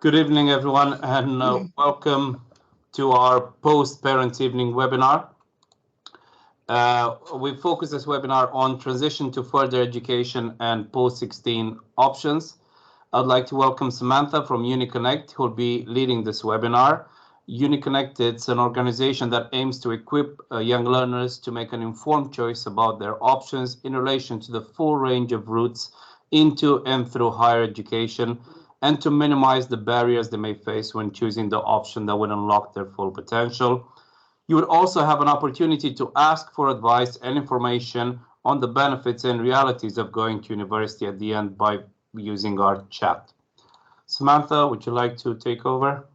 Good evening, everyone, and welcome to our post-parent evening webinar. We focus this webinar on transition to further education and post-16 options. I'd like to welcome Samantha from Uni Connect, who will be leading this webinar. Uni Connect, it's an organization that aims to equip young learners to make an informed choice about their options in relation to the full range of routes into and through higher education, and to minimize the barriers they may face when choosing the option that would unlock their full potential. You would also have an opportunity to ask for advice and information on the benefits and realities of going to university at the end by using our chat. Samantha, would you like to take over?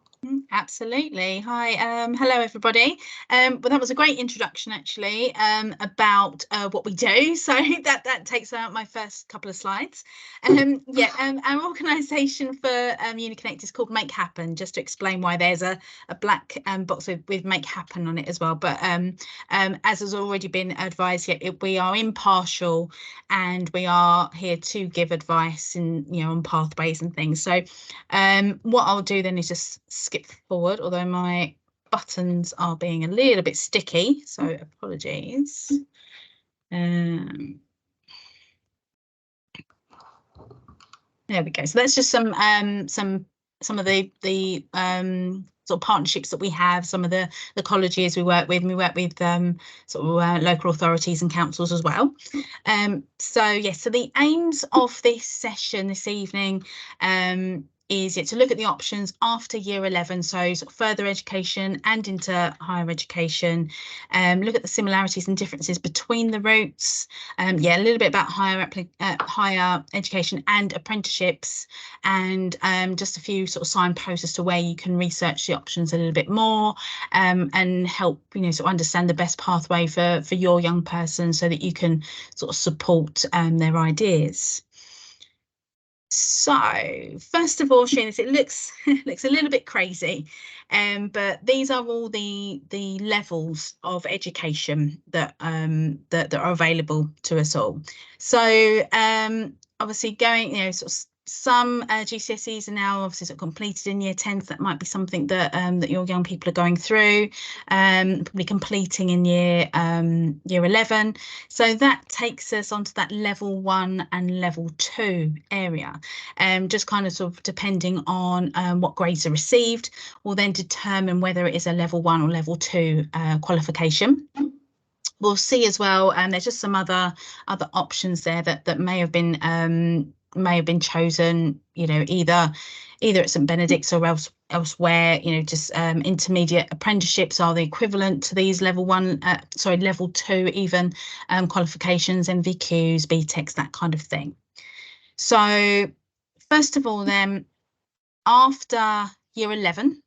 Absolutely. Hi, hello everybody. Well, that was a great introduction actually about what we do. So that takes out my first couple of slides. Our organisation for Uni Connect is called Make Happen, just to explain why there's a black box with Make Happen on it as well. But as has already been advised, we are impartial and we are here to give advice on pathways and things. So what I'll do then is just skip forward, although my buttons are being a little bit sticky, so apologies. There we go. So that's just some of the sort of partnerships that we have, some of the colleges we work with, and we work with local authorities and councils as well. So the aims of this session this evening is to look at the options after year 11, so sort of further education and into higher education, look at the similarities and differences between the routes, a little bit about higher education and apprenticeships, and just a few sort of signposts as to where you can research the options a little bit more, and help sort of understand the best pathway for your young person so that you can sort of support their ideas. So first of all, Shane, it looks a little bit crazy, but these are all the levels of education that are available to us all. So obviously going, sort of some GCSEs are now obviously sort of completed in year 10, so that might be something that that your young people are going through, probably completing in year 11. So that takes us onto that level 1 and level 2 area, just kind of sort of depending on what grades are received will then determine whether it is a level 1 or level 2 qualification. We'll see as well, and there's just some other options there that may have been chosen, either at St Benedict's or elsewhere. Just intermediate apprenticeships are the equivalent to these level 2 even qualifications, NVQs, BTECs, that kind of thing. So first of all, then, after year 11,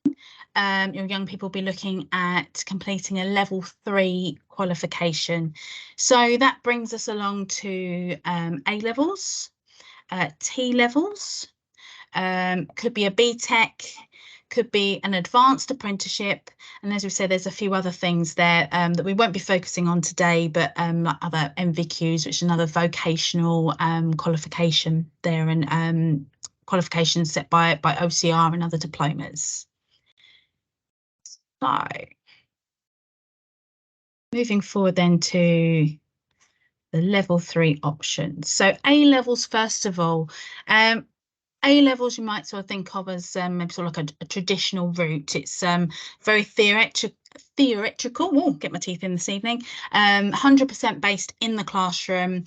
your young people will be looking at completing a level 3 qualification. So that brings us along to A levels, T levels, could be a BTEC, could be an advanced apprenticeship, and as we said, there's a few other things there that we won't be focusing on today, but like other NVQs, which is another vocational qualification there, and qualifications set by OCR and other diplomas. So moving forward then to the level 3 options. So A levels, first of all, A levels you might sort of think of as maybe sort of like a traditional route. It's very theoretical. Get my teeth in this evening. 100% based in the classroom,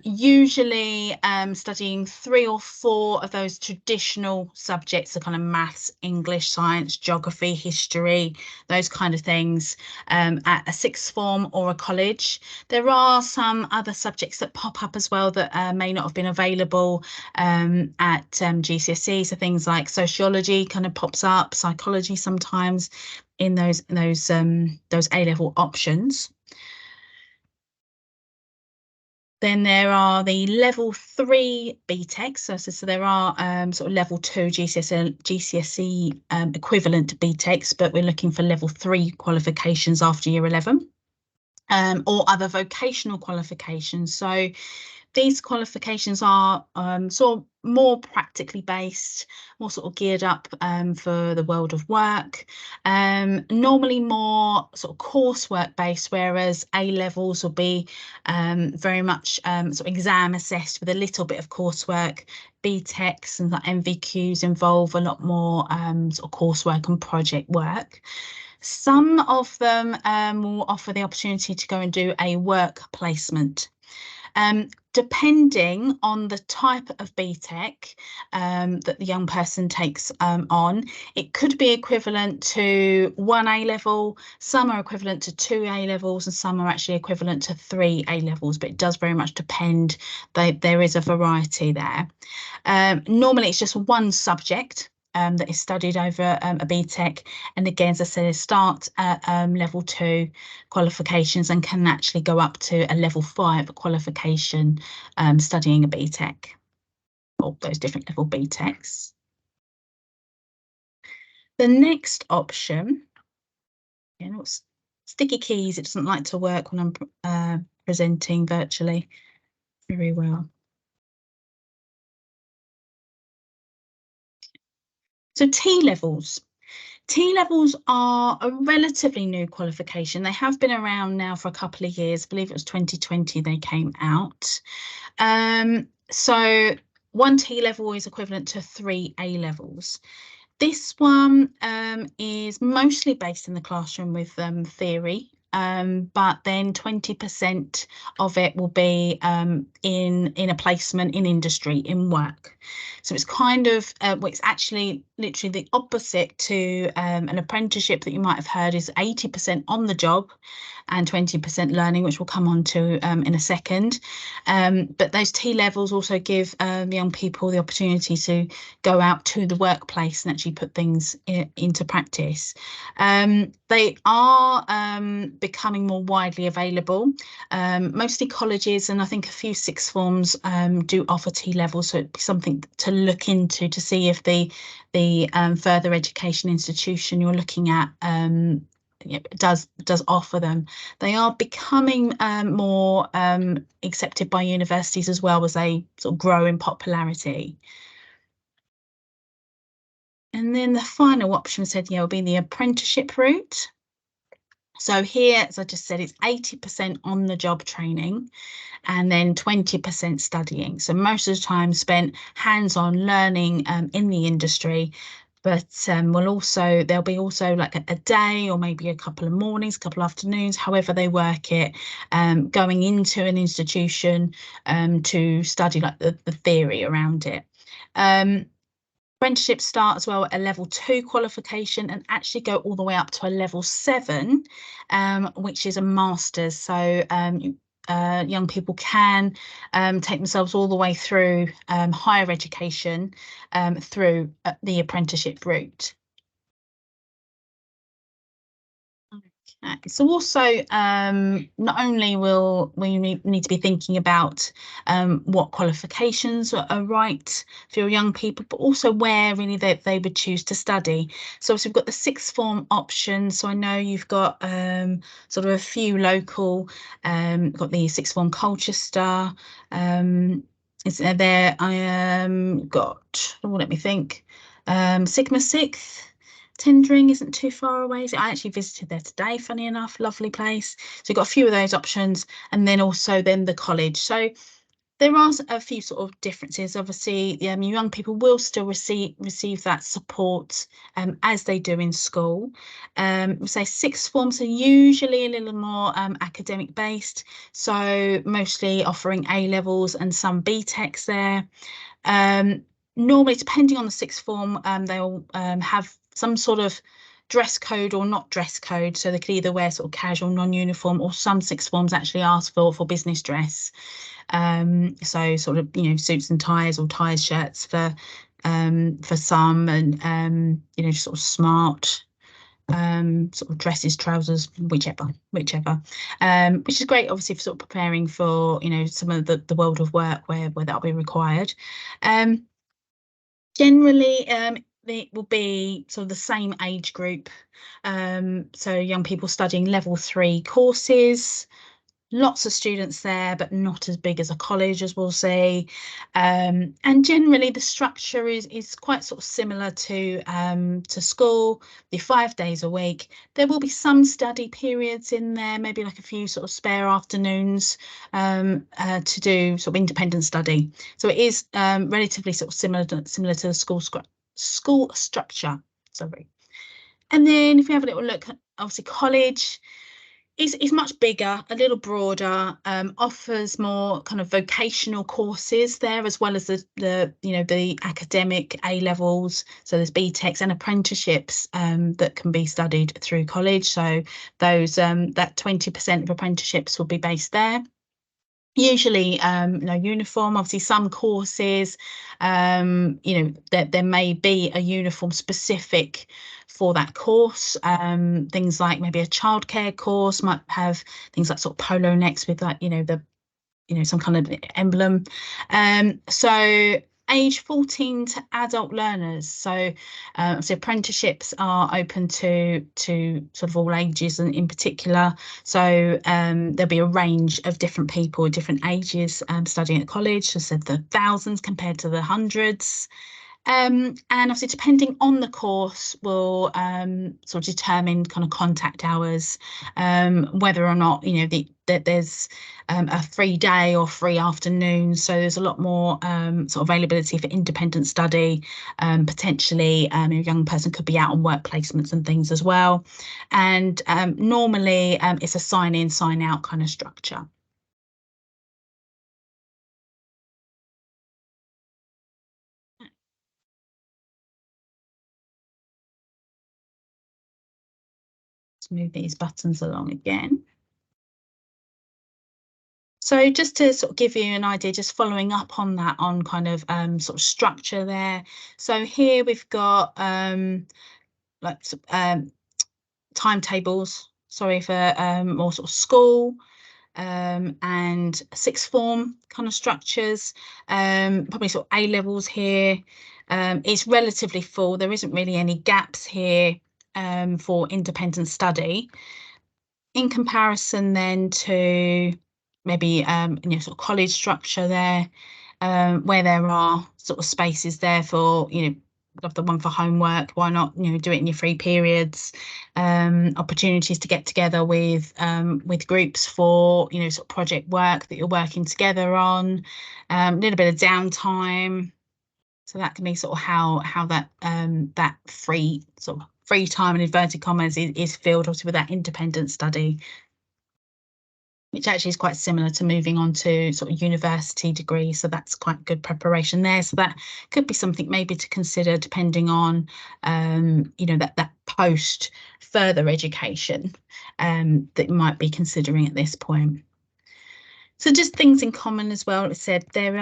usually studying 3 or 4 of those traditional subjects, the kind of maths, English, science, geography, history, those kind of things, at a 6th form or a college. There are some other subjects that pop up as well that may not have been available at GCSE, so things like sociology kind of pops up, psychology sometimes, in those A-level options. Then there are the level 3 BTECs. So there are sort of level 2 GCSE equivalent BTECs, but we're looking for level 3 qualifications after year 11. or other vocational qualifications. So these qualifications are sort of more practically based, more sort of geared up for the world of work, normally more sort of coursework based, whereas A levels will be very much sort of exam assessed with a little bit of coursework. BTECs and the MVQs involve a lot more sort of coursework and project work. Some of them will offer the opportunity to go and do a work placement. Depending on the type of BTEC that the young person takes on, it could be equivalent to 1 A level, some are equivalent to 2 A levels, and some are actually equivalent to 3 A levels, but it does very much depend. There is a variety there. Normally it's just one subject that is studied over a BTEC, and again, as I said, it starts at level 2 qualifications and can actually go up to a level 5 qualification studying a BTEC, or those different level BTECs. The next option, sticky keys, it doesn't like to work when I'm presenting virtually very well. So T-levels. T-levels are a relatively new qualification. They have been around now for a couple of years. I believe it was 2020 they came out. So 1 T-level is equivalent to 3 A-levels. This one is mostly based in the classroom with theory, but then 20% of it will be in a placement in industry, in work. So it's kind of, well, it's actually literally the opposite to an apprenticeship that you might have heard is 80% on the job and 20% learning, which we'll come on to in a second. But those T-levels also give young people the opportunity to go out to the workplace and actually put things into practice. They are becoming more widely available. Mostly colleges and I think a few sixth forms do offer T-levels, so it'd be something to look into to see if the further education institution you're looking at does offer them. They are becoming more accepted by universities as well as they sort of grow in popularity. And then the final option said, will be the apprenticeship route. So here, as I just said, it's 80% on the job training and then 20% studying. So most of the time spent hands-on learning in the industry. But there'll be also like a day or maybe a couple of mornings, a couple of afternoons, however they work it, going into an institution to study like the theory around it. Apprenticeships start as well at a level 2 qualification and actually go all the way up to a level 7, which is a master's. So young people can take themselves all the way through higher education through the apprenticeship route. So also, not only will we need to be thinking about what qualifications are right for your young people, but also where really they would choose to study. So we've got the sixth form option. So I know you've got sort of a few local, got the sixth form Colchester. Is there? I got. Let me think. Sigma Sixth. Tendring isn't too far away. So I actually visited there today, funny enough, lovely place. So you've got a few of those options, and then also the college. So there are a few sort of differences. Obviously, young people will still receive that support as they do in school. Say sixth forms are usually a little more academic based, so mostly offering A levels and some BTECs there. Normally, depending on the sixth form, they'll have some sort of dress code or not dress code, so they could either wear sort of casual, non-uniform, or some sixth forms actually ask for business dress. So sort of suits and ties or ties, shirts for some, and sort of smart sort of dresses, trousers, whichever, which is great, obviously, for sort of preparing for some of the world of work where that'll be required. Generally, it will be sort of the same age group. So young people studying level 3 courses, Lots of students there, but not as big as a college, as we'll see. And generally the structure is quite sort of similar to school, the 5 days a week. There will be some study periods in there, maybe like a few sort of spare afternoons to do sort of independent study. So it is relatively sort of similar to the school structure. Sorry. And then if we have a little look, obviously college is much bigger, a little broader, offers more kind of vocational courses there, as well as the academic A levels. So there's BTECs and apprenticeships that can be studied through college. So those that 20% of apprenticeships will be based there. Usually no uniform. Obviously some courses there may be a uniform specific for that course. Things like maybe a childcare course might have things like sort of polo necks with like some kind of emblem. So age 14 to adult learners. So apprenticeships are open to sort of all ages, and in particular, so there'll be a range of different people, different ages studying at college. So I said the thousands compared to the hundreds. And obviously, depending on the course, will sort of determine kind of contact hours, whether or not that there's a free day or free afternoon. So there's a lot more sort of availability for independent study. Potentially, a young person could be out on work placements and things as well. And normally, it's a sign-in, sign-out kind of structure. Let's move these buttons along again. So just to sort of give you an idea, just following up on that, on kind of sort of structure there. So here we've got timetables, sorry, for more sort of school and sixth form kind of structures, probably sort of A levels here. It's relatively full. There isn't really any gaps here for independent study. In comparison then to maybe sort of college structure there, where there are sort of spaces there for love the one for homework, why not do it in your free periods, opportunities to get together with groups for sort of project work that you're working together on, a little bit of downtime. So that can be sort of how that that free time in inverted commas is filled, obviously, with that independent study, which actually is quite similar to moving on to sort of university degree. So that's quite good preparation there. So that could be something maybe to consider, depending on that post further education that you might be considering at this point. So just things in common as well. It said there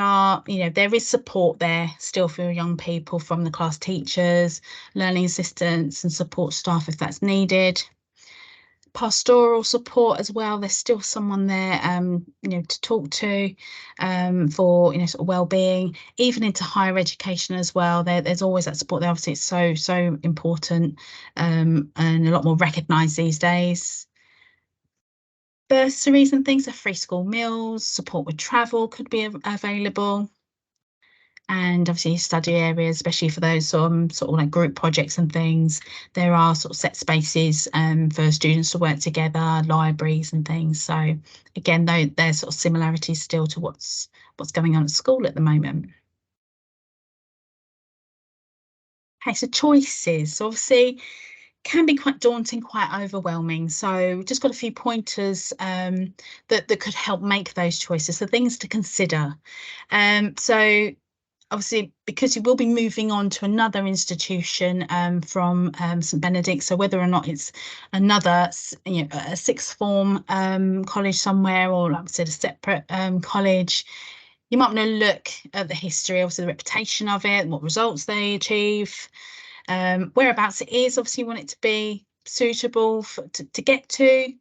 is support there still for young people from the class teachers, learning assistants and support staff if that's needed. Pastoral support as well. There's still someone there to talk to for sort of well-being, even into higher education as well. There's always that support there. Obviously it's so important and a lot more recognised these days. Bursaries and things, are free school meals, support with travel could be available. And obviously study areas, especially for those sort of like group projects and things, there are sort of set spaces for students to work together, libraries and things. So again, though, there's sort of similarities still to what's going on at school at the moment. Okay, so choices. So obviously can be quite daunting, quite overwhelming. So just got a few pointers that could help make those choices. So things to consider. So obviously, because you will be moving on to another institution from St Benedict, so whether or not it's another, a sixth form college somewhere, or like I said, a separate college, you might want to look at the history, obviously the reputation of it, what results they achieve, whereabouts it is. Obviously, you want it to be suitable to get to.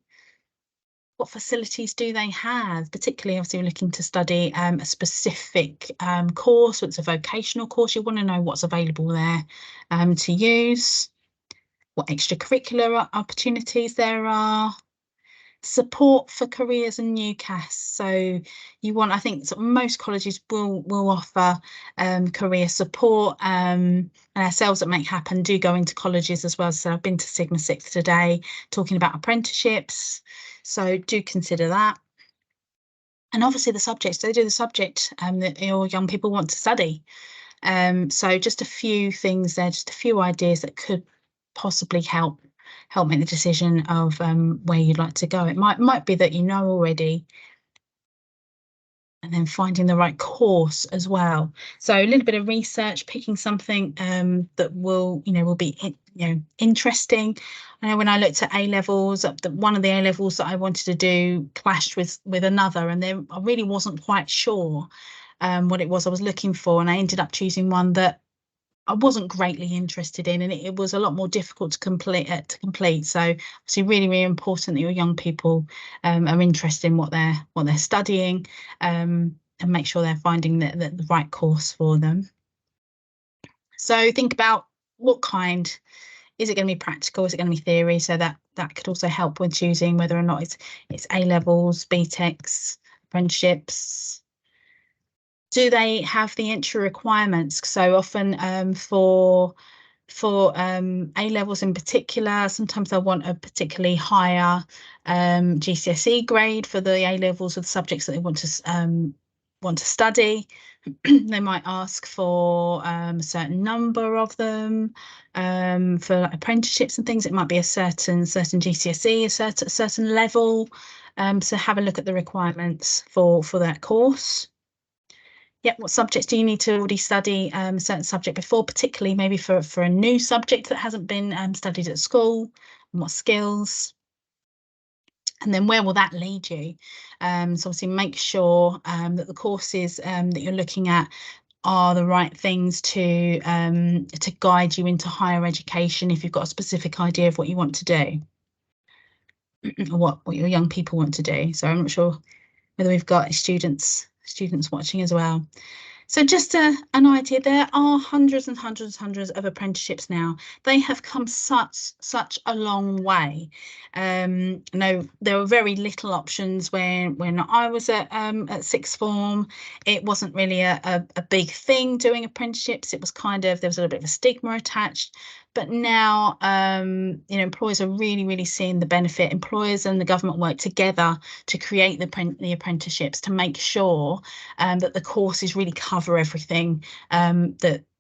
What facilities do they have? Particularly, obviously, you're looking to study a specific course, so it's a vocational course. You want to know what's available there to use, what extracurricular opportunities there are. Support for careers and UCAS. So you want, I think sort of most colleges will offer career support, and ourselves at Make Happen do go into colleges as well. So I've been to Sigma 6 today talking about apprenticeships, so do consider that. And obviously the subjects, they do the subject that your young people want to study. So just a few things there, just a few ideas that could possibly help make the decision of where you'd like to go. It might be that you know already, and then finding the right course as well. So a little bit of research, picking something that will be interesting. I know when I looked at A levels, one of the A levels that I wanted to do clashed with another, and then I really wasn't quite sure what it was I was looking for, and I ended up choosing one that I wasn't greatly interested in, and it was a lot more difficult to complete. So obviously really important that your young people are interested in what they're studying, and make sure they're finding the right course for them. So think about what kind. Is it going to be practical? Is it going to be theory? So that could also help with choosing whether or not it's A levels, BTECs, apprenticeships. Do they have the entry requirements? So often for A levels in particular, sometimes they'll want a particularly higher GCSE grade for the A levels of the subjects that they want to study. They might ask for a certain number of them. For apprenticeships and things, it might be a certain GCSE, a certain level. So have a look at the requirements for that course. Yep, what subjects do you need to already study a certain subject before, particularly maybe for a new subject that hasn't been studied at school, and what skills? And then where will that lead you? So obviously make sure that the courses that you're looking at are the right things to guide you into higher education if you've got a specific idea of what you want to do, or what your young people want to do. So I'm not sure whether we've got students watching as well. So just an idea, there are hundreds and hundreds of apprenticeships now. They have come such a long way. No, there were very little options when I was at sixth form. It wasn't really a big thing doing apprenticeships. It was there was a little bit of a stigma attached. But now, employers are really seeing the benefit. Employers and the government work together to create the apprenticeships to make sure that the courses really cover everything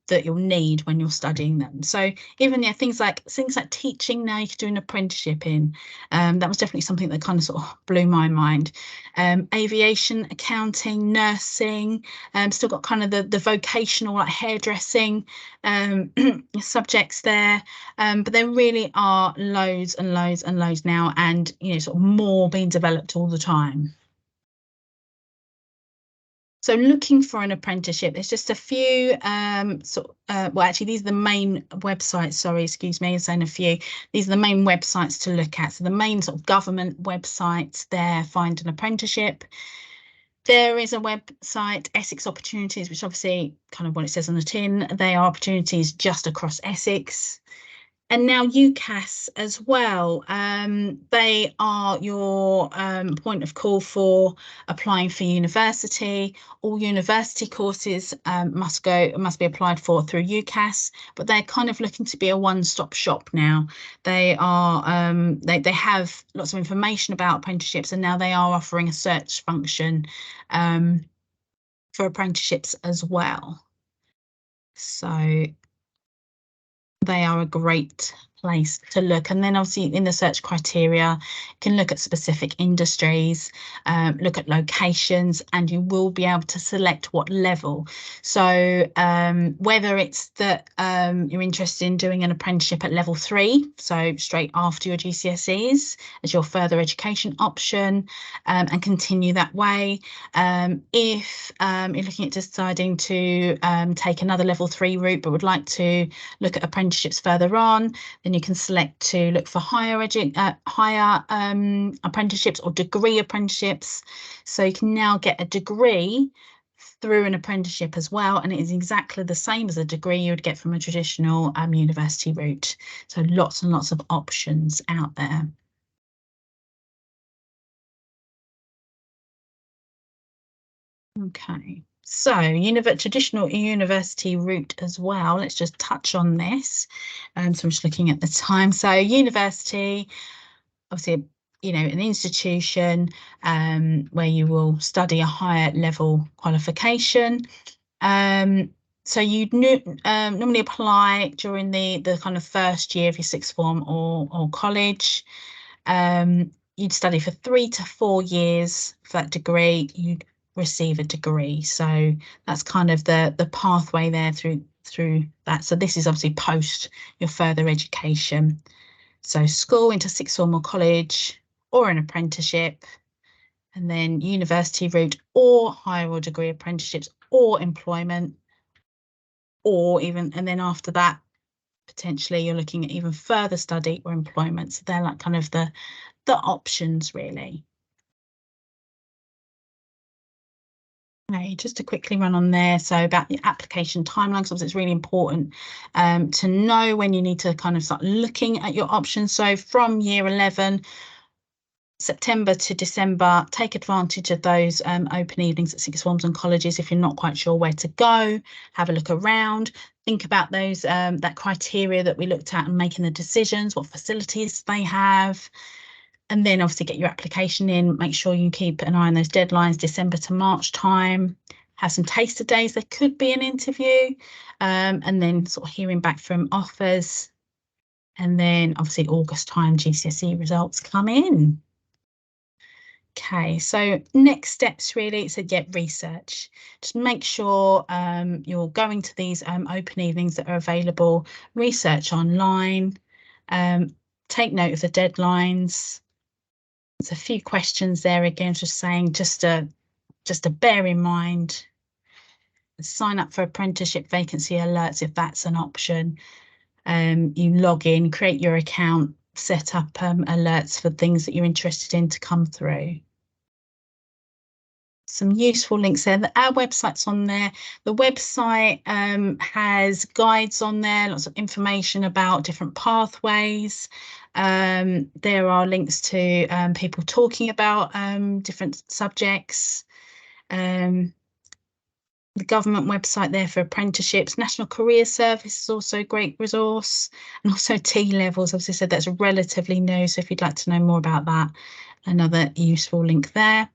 that you'll need when you're studying them. So even things like teaching, now you can do an apprenticeship in. That was definitely something that kind of sort of blew my mind. Aviation, accounting, nursing, still got kind of the vocational, like hairdressing subjects there, but there really are loads and loads now, and sort of more being developed all the time. So looking for an apprenticeship, there's just a few, well, actually, these are the main websites. Sorry, excuse me, I'm saying a few. These are the main websites to look at. So the main sort of government websites there, find an apprenticeship. There is a website, Essex Opportunities, which obviously kind of what it says on the tin. They are opportunities just across Essex. And now UCAS as well. They are your point of call for applying for university. All university courses must be applied for through UCAS, but they're kind of looking to be a one-stop shop now. They are they have lots of information about apprenticeships, and now they are offering a search function for apprenticeships as well. So they are a great place to look. And then obviously in the search criteria, you can look at specific industries, look at locations, and you will be able to select what level. So whether it's that you're interested in doing an apprenticeship at level 3, so straight after your GCSEs as your further education option, and continue that way. If you're looking at deciding to take another level 3 route but would like to look at apprenticeships further on, then you can select to look for higher apprenticeships or degree apprenticeships. So you can now get a degree through an apprenticeship as well, and it is exactly the same as a degree you would get from a traditional university route. So lots and lots of options out there. Okay, so traditional university route as well. Let's just touch on this. So I'm just looking at the time. So university, obviously, an institution where you will study a higher level qualification. So you'd normally apply during the kind of first year of your sixth form or college. You'd study for 3 to 4 years for that degree. You'd receive a degree. So that's kind of the pathway there through that. So this is obviously post your further education. So school into sixth form or college or an apprenticeship, and then university route or higher or degree apprenticeships or employment, and then after that, potentially you're looking at even further study or employment. So they're like kind of the options really. Okay, just to quickly run on there. So about the application timeline, because it's really important to know when you need to kind of start looking at your options. So from year 11, September to December, take advantage of those open evenings at sixth forms and colleges. If you're not quite sure where to go, have a look around, think about those that criteria that we looked at and making the decisions, what facilities they have, and then obviously get your application in. Make sure you keep an eye on those deadlines, December to March time. Have some taster days. There could be an interview, and then sort of hearing back from offers, and then obviously August time GCSE results come in. Okay, so next steps really, so get research. Just make sure you're going to these open evenings that are available, research online, take note of the deadlines. There's a few questions there again, just saying, just to bear in mind. Sign up for apprenticeship vacancy alerts if that's an option. You log in, create your account, set up alerts for things that you're interested in to come through. Some useful links there. Our website's on there. The website has guides on there, lots of information about different pathways. There are links to people talking about different subjects. The government website there for apprenticeships. National Career Service is also a great resource, and also T-levels. As I said, that's relatively new, so if you'd like to know more about that, another useful link there.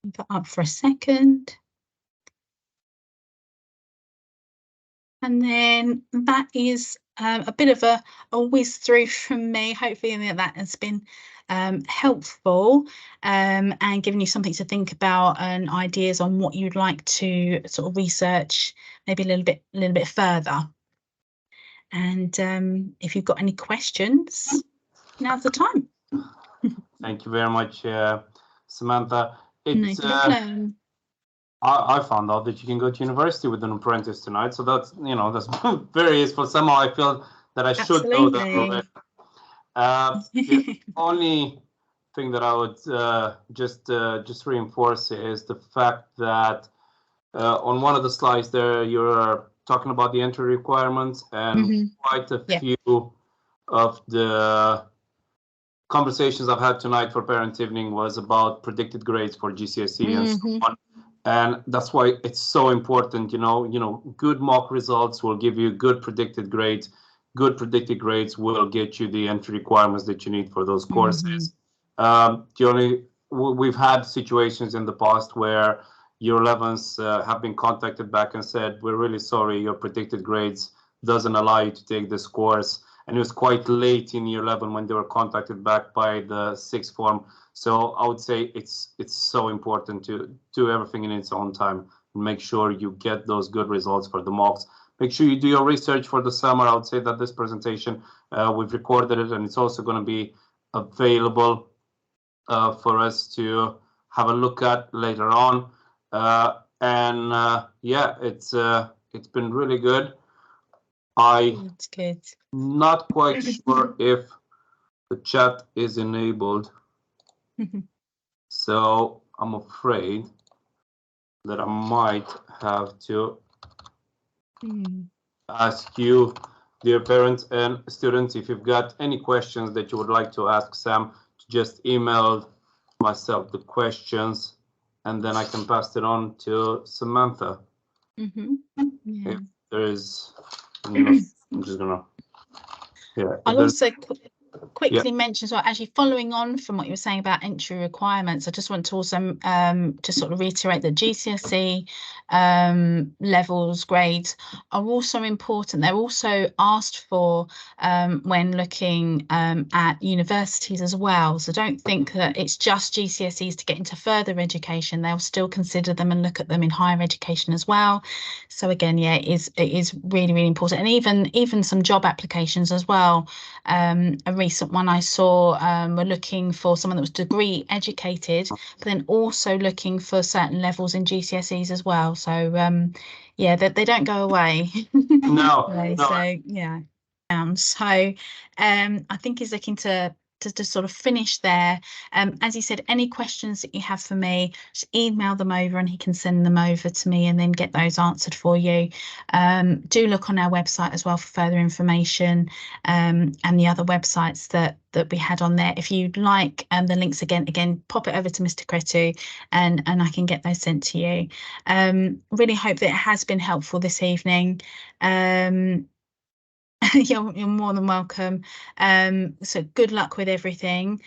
Leave that up for a second. And then that is a bit of a whiz through from me. Hopefully that has been helpful and given you something to think about and ideas on what you'd like to sort of research maybe a little bit further. And if you've got any questions, now's the time. Thank you very much, Samantha. No problem. I found out that you can go to university with an apprentice tonight, so that's that's very useful. Somehow I feel that I should know that already. The only thing that I would just reinforce is the fact that on one of the slides there you're talking about the entry requirements, and quite a few of the conversations I've had tonight for parent evening was about predicted grades for GCSE and so on. And that's why it's so important, good mock results will give you good predicted grades. Good predicted grades will get you the entry requirements that you need for those courses. We've had situations in the past where year 11s have been contacted back and said, we're really sorry, your predicted grades doesn't allow you to take this course. And it was quite late in year 11 when they were contacted back by the sixth form. So I would say it's so important to do everything in its own time and make sure you get those good results for the mocks. Make sure you do your research for the summer. I would say that this presentation, we've recorded it, and it's also going to be available for us to have a look at later on. Yeah, it's been really good. That's good. Not quite sure if the chat is enabled. So I'm afraid that I might have to ask you, dear parents and students, if you've got any questions that you would like to ask Sam, to just email myself the questions, and then I can pass it on to Samantha. Yeah. If there is, I'm just gonna. Yeah. I'll also quickly mention as well, actually following on from what you were saying about entry requirements, I just want to also just sort of reiterate that GCSE levels, grades are also important. They're also asked for when looking at universities as well. So don't think that it's just GCSEs to get into further education. They'll still consider them and look at them in higher education as well. So again, yeah, it is really, really important. And even some job applications as well. A recent one I saw were looking for someone that was degree educated, but then also looking for certain levels in GCSEs as well. So yeah, they don't go away. No. So yeah. So I think he's looking to sort of finish there. As you said, any questions that you have for me, just email them over and he can send them over to me and then get those answered for you. Do look on our website as well for further information and the other websites that we had on there. If you'd like the links again, pop it over to Mr. Cretu and I can get those sent to you. Really hope that it has been helpful this evening. You're more than welcome. So good luck with everything.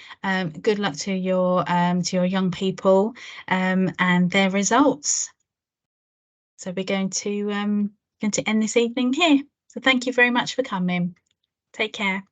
Good luck to your young people and their results. So we're going to end this evening here. So thank you very much for coming. Take care.